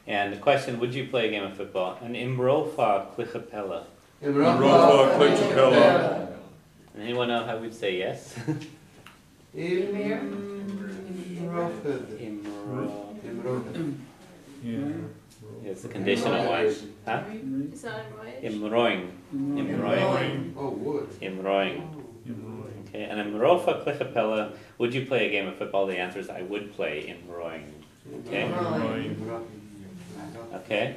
And the question, would you play a game of football? An imrofa clichapella. Imrofa clichapella. Anyone know how we'd say yes? It's a conditional one. Huh? It's not embroidered. Imroing. Imroing. Oh, wood. Imroing. Okay, and imrofa clichapella, would you play a game of football? The answer is I would play imroing. Okay? Okay.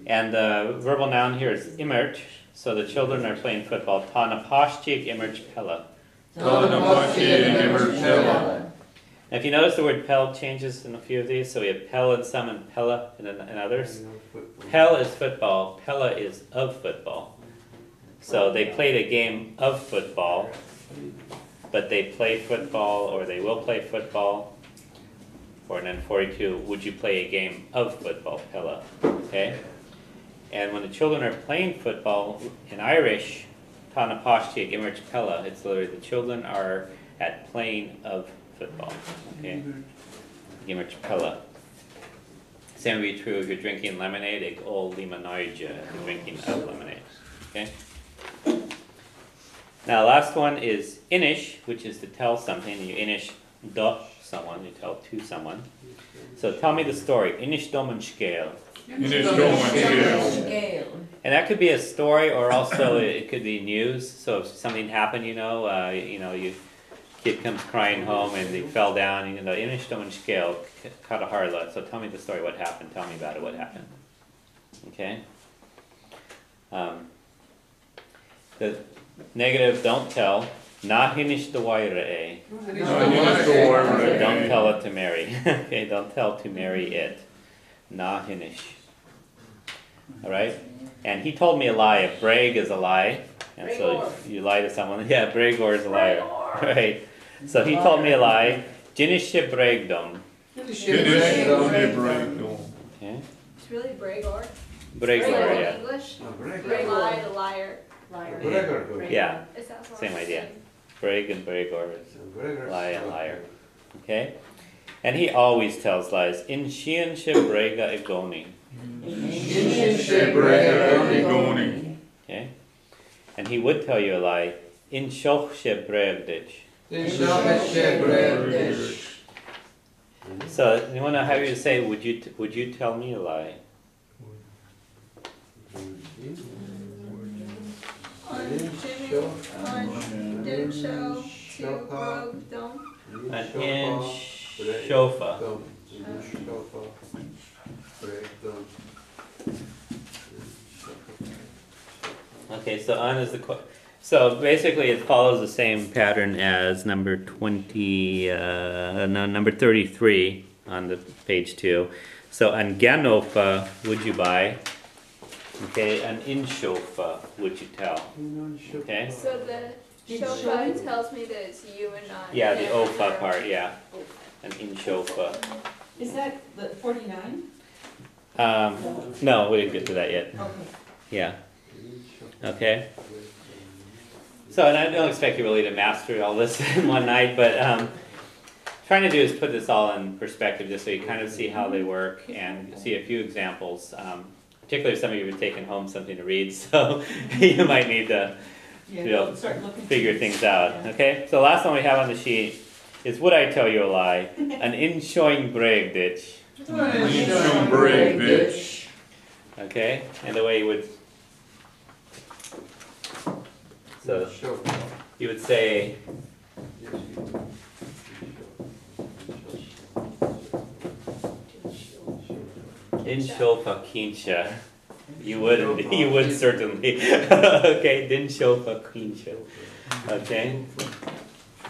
And the verbal noun here is imert, so the children are playing football. Ta napashchik imert pella. Now if you notice the word pel changes in a few of these, so we have pel in some and pella in others. Pel is football, pella is of football. So they played a game of football, but they play football or they will play football. Or then 42, would you play a game of football, pella? Okay? And when the children are playing football, in Irish, ta napashti imert pella, it's literally the children are at playing of football. Okay? Imert pella. Same would be true if you're drinking lemonade, ag ol limonide, if you're drinking of lemonade. Okay? Now last one is inish, which is to tell something. You inish do someone, you tell to someone. So tell me the story. Inish domen scale. And that could be a story, or also it could be news. So if something happened, you kid comes crying home and they fell down. Inish domen scale, kata harla. So tell me the story. What happened? Tell me about it. What happened? Okay. The negative, don't tell. Na hinish the waira. Don't tell it to Mary. Okay, don't tell to marry it. Na hinish. Alright? And he told me a lie. A brag is a lie. And so you lie to someone. Yeah, bragor is a liar. Right. So he told me a lie. Jinishe bragdom. Okay. It's really bragor. Bragor, yeah. In English. Brag lie, the liar. Liar. Yeah. It sounds like Same the idea. same. Brag and bragor is lie and liar. Okay? And he always tells lies. In shian she brega egoni. Okay? And he would tell you a lie. In shoch she bragdich. So you want to know how you say, would you tell me a lie? Didn't show to broke don't. An inch shofa. Okay, so on is the so basically it follows the same pattern as number 33 on the page 2. So an ganofa would you buy? Okay, an inshofa would you tell? Okay. So the shofa tells me that it's you and not. Yeah, the him ofa or- part. Yeah, an inshofa. Is that the 49? No, we didn't get to that yet. Okay. Yeah. Okay. So, and I don't expect you really to master all this in one night, but trying to do is put this all in perspective just so you kind of see how they work and see a few examples. Particularly if some of you have taken home something to read, so you might need to figure things out. Yeah. Okay, so the last one we have on the sheet is would I tell you a lie? An inshowing brag ditch. Okay, and the way you would, so you would say, in shofa kinsha. You would certainly. Okay, din shofa kinsha. Okay?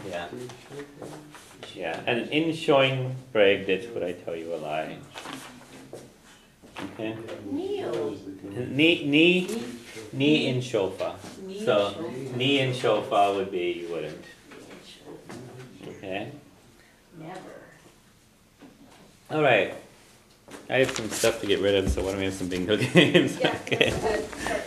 Yeah. Yeah. And in showing brag ditch would I tell you a lie. Okay? Ni in shofa. So ni in shofa would be you wouldn't. Okay? Never. Alright. I have some stuff to get rid of, so why don't we have some bingo games? Yeah, Okay. that's good.